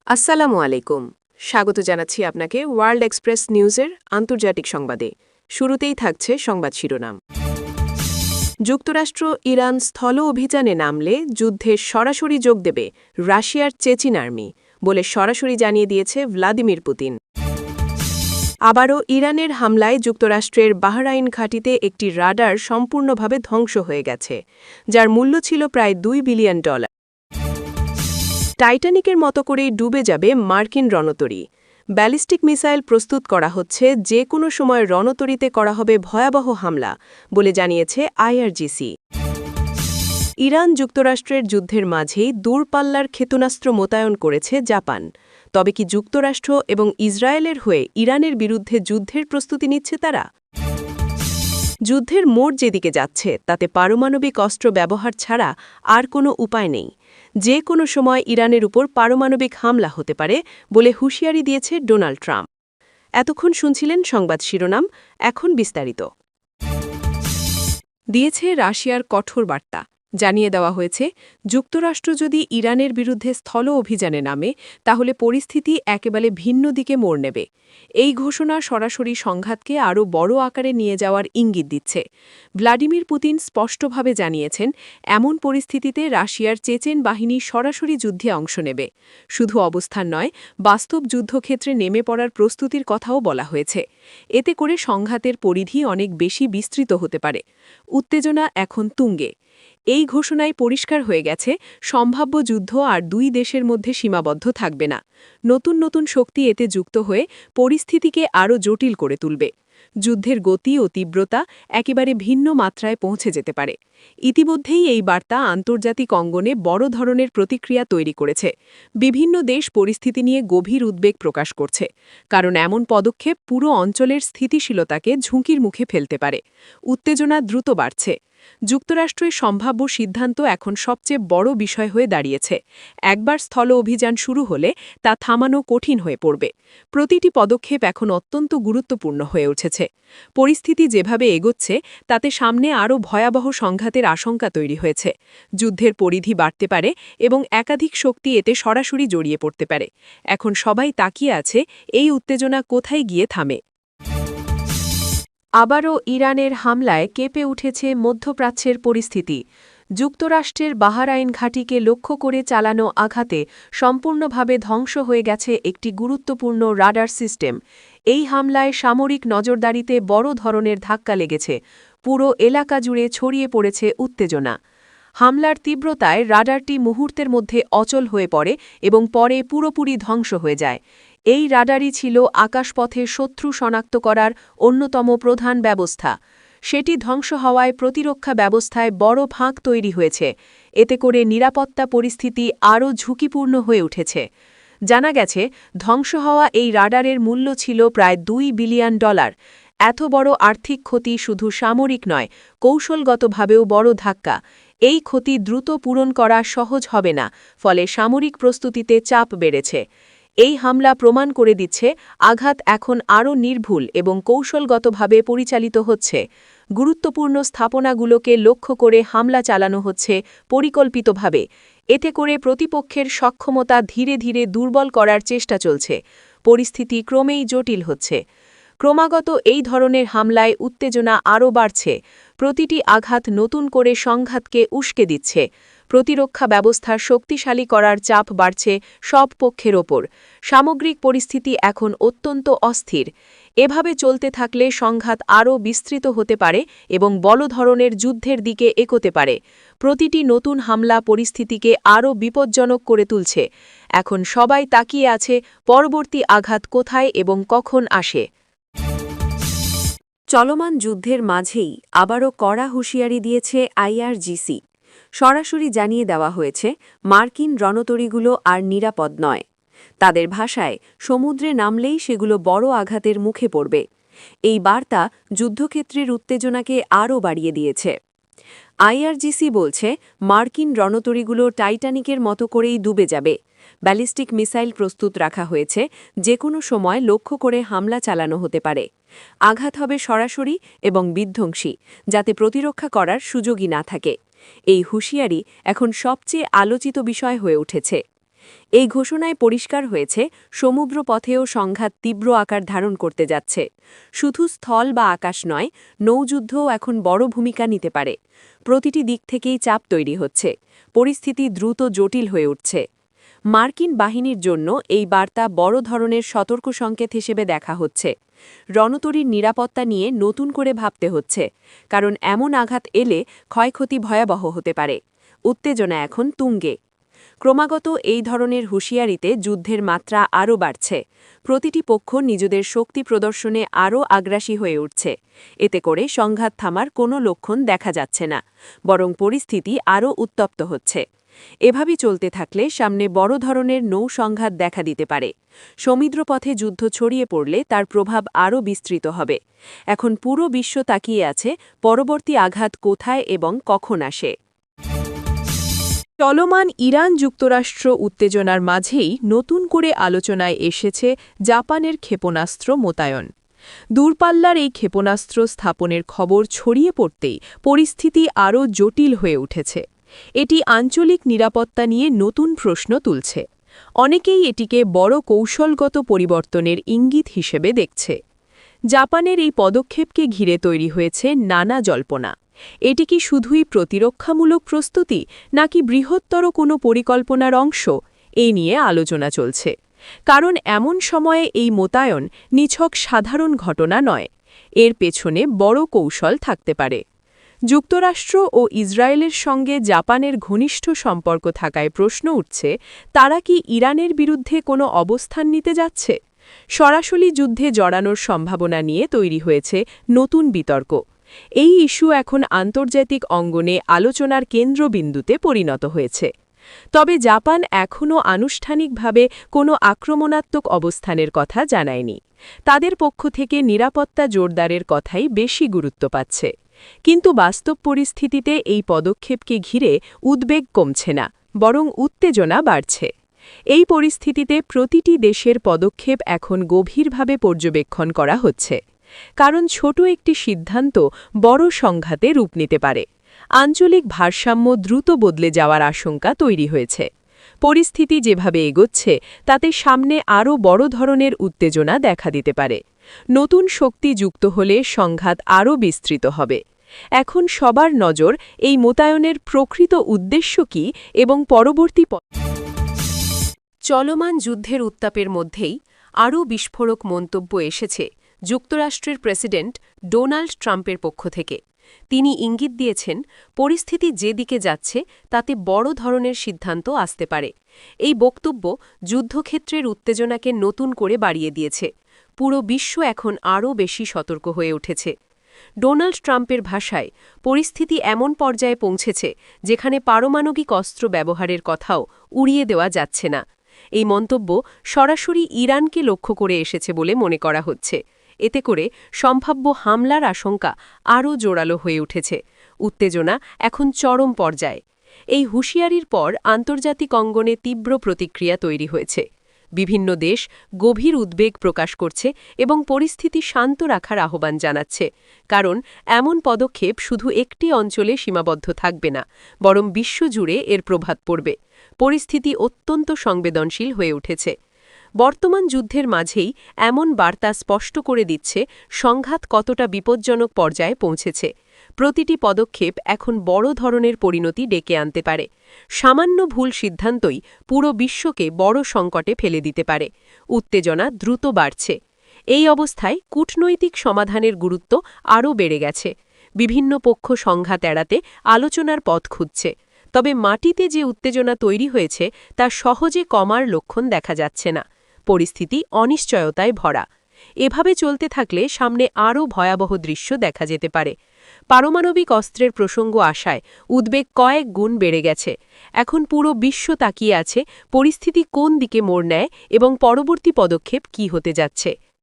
আসসালামু আলাইকুম। স্বাগত জানাচ্ছি আপনাকে ওয়ার্ল্ড এক্সপ্রেস নিউজের আন্তর্জাতিক সংবাদে। শুরুতেই থাকছে সংবাদ শিরোনাম। যুক্তরাষ্ট্র ইরান স্থল অভিযানে নামলে যুদ্ধে সরাসরি যোগ দেবে রাশিয়ার চেচিন আর্মি বলে সরাসরি জানিয়ে দিয়েছে ভ্লাদিমির পুতিন। আবারও ইরানের হামলায় যুক্তরাষ্ট্রের বাহরাইন ঘাঁটিতে একটি রাডার সম্পূর্ণভাবে ধ্বংস হয়ে গেছে, যার মূল্য ছিল প্রায় $2 বিলিয়ন। টাইটানিকের মতো করেই ডুবে যাবে মার্কিন রণতরী। ব্যালিস্টিক মিসাইল প্রস্তুত করা হচ্ছে, যে কোনো সময় রণতরীতে করা হবে ভয়াবহ হামলা বলে জানিয়েছে আইআরজিসি। ইরান যুক্তরাষ্ট্রের যুদ্ধের মাঝেই দূরপাল্লার ক্ষেপণাস্ত্র মোতায়েন করেছে জাপান। তবে কি যুক্তরাষ্ট্র এবং ইসরায়েলের হয়ে ইরানের বিরুদ্ধে যুদ্ধের প্রস্তুতি নিচ্ছে তারা? যুদ্ধের মোড় যেদিকে যাচ্ছে তাতে পারমাণবিক অস্ত্র ব্যবহার ছাড়া আর কোনো উপায় নেই। যে কোনো সময় ইরানের উপর পারমাণবিক হামলা হতে পারে বলে হুঁশিয়ারি দিয়েছে ডোনাল্ড ট্রাম্প। এতক্ষণ শুনছিলেন সংবাদ শিরোনাম, এখন বিস্তারিত। দিয়েছে রাশিয়ার কঠোর বার্তা। জানিয়ে দেওয়া হয়েছে, যুক্তরাষ্ট্র যদি ইরানের বিরুদ্ধে স্থল অভিযানে নামে তাহলে পরিস্থিতি একেবারে ভিন্ন দিকে মোড় নেবে। এই ঘোষণা সরাসরি সংঘাতকে আরও বড় আকারে নিয়ে যাওয়ার ইঙ্গিত দিচ্ছে। ভ্লাদিমির পুতিন স্পষ্টভাবে জানিয়েছেন, এমন পরিস্থিতিতে রাশিয়ার চেচেন বাহিনী সরাসরি যুদ্ধে অংশ নেবে। শুধু অবস্থান নয়, বাস্তব যুদ্ধক্ষেত্রে নেমে পড়ার প্রস্তুতির কথাও বলা হয়েছে। এতে করে সংঘাতের পরিধি অনেক বেশি বিস্তৃত হতে পারে। উত্তেজনা এখন তুঙ্গে। এই ঘোষণায় পরিষ্কার হয়ে গেছে, সম্ভাব্য যুদ্ধ আর দুই দেশের মধ্যে সীমাবদ্ধ থাকবে না। নতুন নতুন শক্তি এতে যুক্ত হয়ে পরিস্থিতিকে আরও জটিল করে তুলবে। যুদ্ধের গতি ও তীব্রতা একেবারে ভিন্ন মাত্রায় পৌঁছে যেতে পারে। ইতিমধ্যেই এই বার্তা আন্তর্জাতিক অঙ্গনে বড় ধরনের প্রতিক্রিয়া তৈরি করেছে। বিভিন্ন দেশ পরিস্থিতি নিয়ে গভীর উদ্বেগ প্রকাশ করছে, কারণ এমন পদক্ষেপ পুরো অঞ্চলের স্থিতিশীলতাকে ঝুঁকির মুখে ফেলতে পারে। উত্তেজনা দ্রুত বাড়ছে। যুক্তরাষ্ট্রের সম্ভাব্য সিদ্ধান্ত এখন সবচেয়ে বড় বিষয় হয়ে দাঁড়িয়েছে। একবার স্থল অভিযান শুরু হলে তা থামানো কঠিন হয়ে পড়বে। প্রতিটি পদক্ষেপ এখন অত্যন্ত গুরুত্বপূর্ণ হয়ে উঠেছে। পরিস্থিতি যেভাবে এগোচ্ছে তাতে সামনে আরও ভয়াবহ সংঘাতের আশঙ্কা তৈরি হয়েছে। যুদ্ধের পরিধি বাড়তে পারে এবং একাধিক শক্তি এতে সরাসরি জড়িয়ে পড়তে পারে। এখন সবাই তাকিয়ে আছে এই উত্তেজনা কোথায় গিয়ে থামে। আবারও ইরানের হামলায় কেঁপে উঠেছে মধ্যপ্রাচ্যের পরিস্থিতি। যুক্তরাষ্ট্রের বাহরাইন ঘাঁটিকে লক্ষ্য করে চালানো আঘাতে সম্পূর্ণভাবে ধ্বংস হয়ে গেছে একটি গুরুত্বপূর্ণ রাডার সিস্টেম। এই হামলায় সামরিক নজরদারিতে বড় ধরনের ধাক্কা লেগেছে। পুরো এলাকা জুড়ে ছড়িয়ে পড়েছে উত্তেজনা। হামলার তীব্রতায় রাডারটি মুহূর্তের মধ্যে অচল হয়ে পড়ে এবং পরে পুরোপুরি ধ্বংস হয়ে যায়। এই রাডারই ছিল আকাশপথে শত্রু শনাক্ত করার অন্যতম প্রধান ব্যবস্থা। সেটি ধ্বংস হওয়ায় প্রতিরক্ষা ব্যবস্থায় বড় ফাঁক তৈরি হয়েছে। এতে করে নিরাপত্তা পরিস্থিতি আরও ঝুঁকিপূর্ণ হয়ে উঠেছে। জানা গেছে, ধ্বংস হওয়া এই রাডারের মূল্য ছিল প্রায় $2 বিলিয়ন। এত বড় আর্থিক ক্ষতি শুধু সামরিক নয়, কৌশলগতভাবেও বড় ধাক্কা। এই ক্ষতি দ্রুত পূরণ করা সহজ হবে না, ফলে সামরিক প্রস্তুতিতে চাপ বেড়েছে। এই হামলা প্রমাণ করে দিচ্ছে, আঘাত এখন আরও নির্ভুল এবং কৌশলগতভাবে পরিচালিত হচ্ছে। গুরুত্বপূর্ণ স্থাপনাগুলোকে লক্ষ্য করে হামলা চালানো হচ্ছে পরিকল্পিতভাবে। এতে করে প্রতিপক্ষের সক্ষমতা ধীরে ধীরে দুর্বল করার চেষ্টা চলছে। পরিস্থিতি ক্রমেই জটিল হচ্ছে। ক্রমাগত এই ধরনের হামলায় উত্তেজনা আরও বাড়ছে। প্রতিটি আঘাত নতুন করে সংঘাতকে উস্কে দিচ্ছে। প্রতিরক্ষা ব্যবস্থা শক্তিশালী করার চাপ বাড়ছে সব পক্ষের ওপর। সামগ্রিক পরিস্থিতি এখন অত্যন্ত অস্থির। এভাবে চলতে থাকলে সংঘাত আরও বিস্তৃত হতে পারে এবং বড় ধরনের যুদ্ধের দিকে এগোতে পারে। প্রতিটি নতুন হামলা পরিস্থিতিকে আরও বিপজ্জনক করে তুলছে। এখন সবাই তাকিয়ে আছে পরবর্তী আঘাত কোথায় এবং কখন আসে। চলমান যুদ্ধের মাঝেই আবারও কড়া হুঁশিয়ারি দিয়েছে আইআরজিসি। সরাসরি জানিয়ে দেওয়া হয়েছে, মার্কিন রণতরীগুলো আর নিরাপদ নয়। তাদের ভাষায়, সমুদ্রে নামলেই সেগুলো বড় আঘাতের মুখে পড়বে। এই বার্তা যুদ্ধক্ষেত্রের উত্তেজনাকে আরও বাড়িয়ে দিয়েছে। আইআরজিসি বলছে, মার্কিন রণতরীগুলো টাইটানিকের মতো করেই ডুবে যাবে। ব্যালিস্টিক মিসাইল প্রস্তুত রাখা হয়েছে, যে কোনো সময় লক্ষ্য করে হামলা চালানো হতে পারে। আঘাত হবে সরাসরি এবং বিধ্বংসী, যাতে প্রতিরক্ষা করার সুযোগই না থাকে। এই হুঁশিয়ারি এখন সবচেয়ে আলোচিত বিষয় হয়ে উঠেছে। এই ঘোষণায় পরিষ্কার হয়েছে সমুদ্রপথেও সংঘাত তীব্র আকার ধারণ করতে যাচ্ছে। শুধু স্থল বা আকাশ নয়, নৌযুদ্ধও এখন বড় ভূমিকা নিতে পারে। প্রতিটি দিক থেকেই চাপ তৈরি হচ্ছে, পরিস্থিতি দ্রুত জটিল হয়ে উঠছে। মার্কিন বাহিনীর জন্য এই বার্তা বড় ধরনের সতর্ক সংকেত হিসেবে দেখা হচ্ছে। রণতরীর নিরাপত্তা নিয়ে নতুন করে ভাবতে হচ্ছে, কারণ এমন আঘাত এলে ক্ষয়ক্ষতি ভয়াবহ হতে পারে। উত্তেজনা এখন তুঙ্গে। ক্রমাগত এই ধরনের হুঁশিয়ারিতে যুদ্ধের মাত্রা আরও বাড়ছে। প্রতিটি পক্ষ নিজেদের শক্তি প্রদর্শনে আরও আগ্রাসী হয়ে উঠছে। এতে করে সংঘাত থামার কোনো লক্ষণ দেখা যাচ্ছে না, বরং পরিস্থিতি আরও উত্তপ্ত হচ্ছে। এভাবেই চলতে থাকলে সামনে বড় ধরনের নৌ সংঘাত দেখা দিতে পারে। সমুদ্রপথে যুদ্ধ ছড়িয়ে পড়লে তার প্রভাব আরও বিস্তৃত হবে। এখন পুরো বিশ্ব তাকিয়ে আছে পরবর্তী আঘাত কোথায় এবং কখন আসে। চলমান ইরান-যুক্তরাষ্ট্র উত্তেজনার মাঝেই নতুন করে আলোচনায় এসেছে জাপানের ক্ষেপণাস্ত্র মোতায়েন। দূরপাল্লার এই ক্ষেপণাস্ত্র স্থাপনের খবর ছড়িয়ে পড়তেই পরিস্থিতি আরও জটিল হয়ে উঠেছে। এটি আঞ্চলিক নিরাপত্তা নিয়ে নতুন প্রশ্ন তুলছে। অনেকেই এটিকে বড় কৌশলগত পরিবর্তনের ইঙ্গিত হিসেবে দেখছে। জাপানের এই পদক্ষেপকে ঘিরে তৈরি হয়েছে নানা জল্পনা। এটি কি শুধুই প্রতিরক্ষামূলক প্রস্তুতি, নাকি বৃহত্তর কোনো পরিকল্পনার অংশ, এই নিয়ে আলোচনা চলছে। কারণ এমন সময়ে এই মোতায়েন নিছক সাধারণ ঘটনা নয়, এর পেছনে বড় কৌশল থাকতে পারে। যুক্তরাষ্ট্র ও ইসরায়েলের সঙ্গে জাপানের ঘনিষ্ঠ সম্পর্ক থাকায় প্রশ্ন উঠছে, তারা কি ইরানের বিরুদ্ধে কোনো অবস্থান নিতে যাচ্ছে? সরাসরি যুদ্ধে জড়ানোর সম্ভাবনা নিয়ে তৈরি হয়েছে নতুন বিতর্ক। এই ইস্যু এখন আন্তর্জাতিক অঙ্গনে আলোচনার কেন্দ্রবিন্দুতে পরিণত হয়েছে। তবে জাপান এখনও আনুষ্ঠানিকভাবে কোনো আক্রমণাত্মক অবস্থানের কথা জানায়নি। তাদের পক্ষ থেকে নিরাপত্তা জোরদারের কথাই বেশি গুরুত্ব পাচ্ছে। কিন্তু বাস্তব পরিস্থিতিতে এই পদক্ষেপকে ঘিরে উদ্বেগ কমছে না, বরং উত্তেজনা বাড়ছে। এই পরিস্থিতিতে প্রতিটি দেশের পদক্ষেপ এখন গভীরভাবে পর্যবেক্ষণ করা হচ্ছে। কারণ ছোট একটি সিদ্ধান্ত বড় সংঘাতে রূপ নিতে পারে। আঞ্চলিক ভারসাম্য দ্রুত বদলে যাওয়ার আশঙ্কা তৈরি হয়েছে। পরিস্থিতি যেভাবে এগোচ্ছে, তাতে সামনে আরও বড় ধরনের উত্তেজনা দেখা দিতে পারে। নতুন শক্তি যুক্ত হলে সংঘাত আরও বিস্তৃত হবে। এখন সবার নজর এই মোতায়েনের প্রকৃত উদ্দেশ্য কী এবং পরবর্তী চলমান যুদ্ধের উত্তাপের মধ্যেই আরও বিস্ফোরক মন্তব্য এসেছে যুক্তরাষ্ট্রের প্রেসিডেন্ট ডোনাল্ড ট্রাম্পের পক্ষ থেকে। তিনি ইঙ্গিত দিয়েছেন, পরিস্থিতি যেদিকে যাচ্ছে তাতে বড় ধরনের সিদ্ধান্ত আসতে পারে। এই বক্তব্য যুদ্ধক্ষেত্রের উত্তেজনাকে নতুন করে বাড়িয়ে দিয়েছে। পুরো বিশ্ব এখন আরও বেশি সতর্ক হয়ে উঠেছে। ডোনাল্ড ট্রাম্পের ভাষায়, পরিস্থিতি এমন পর্যায়ে পৌঁছেছে যেখানে পারমাণবিক অস্ত্র ব্যবহারের কথাও উড়িয়ে দেওয়া যাচ্ছে না। এই মন্তব্য সরাসরি ইরানকে লক্ষ্য করে এসেছে বলে মনে করা হচ্ছে। এতে করে সম্ভাব্য হামলার আশঙ্কা আরও জোরালো হয়ে উঠেছে। উত্তেজনা এখন চরম পর্যায়ে। এই হুঁশিয়ারির পর আন্তর্জাতিক অঙ্গনে তীব্র প্রতিক্রিয়া তৈরি হয়েছে। বিভিন্ন দেশ গভীর উদ্বেগ প্রকাশ করছে এবং পরিস্থিতি শান্ত রাখার আহ্বান জানাচ্ছে। কারণ এমন পদক্ষেপ শুধু একটি অঞ্চলে সীমাবদ্ধ থাকবে না, বরং বিশ্বজুড়ে এর প্রভাব পড়বে। পরিস্থিতি অত্যন্ত সংবেদনশীল হয়ে উঠেছে। বর্তমান যুদ্ধের মাঝেই এমন বার্তা স্পষ্ট করে দিচ্ছে সংঘাত কতটা বিপজ্জনক পর্যায়ে পৌঁছেছে। প্রতিটি পদক্ষেপ এখন বড় ধরনের পরিণতি ডেকে আনতে পারে। সামান্য ভুল সিদ্ধান্তই পুরো বিশ্বকে বড় সংকটে ফেলে দিতে পারে। উত্তেজনা দ্রুত বাড়ছে। এই অবস্থায় কূটনৈতিক সমাধানের গুরুত্ব আরও বেড়ে গেছে। বিভিন্ন পক্ষ সংঘাত এড়াতে আলোচনার পথ খুঁজছে। তবে মাটিতে যে উত্তেজনা তৈরি হয়েছে তা সহজে কমার লক্ষণ দেখা যাচ্ছে না। পরিস্থিতি অনিশ্চয়তায় ভরা। এভাবে চলতে থাকলে সামনে আরও ভয়াবহ দৃশ্য দেখা যেতে পারে। পারমাণবিক অস্ত্রের প্রসঙ্গ আসায় উদ্বেগ কয়েক গুণ বেড়ে গেছে। এখন পুরো বিশ্ব তাকিয়ে আছে পরিস্থিতি কোন দিকে মোড় নেয় এবং পরবর্তী পদক্ষেপ কী হতে যাচ্ছে।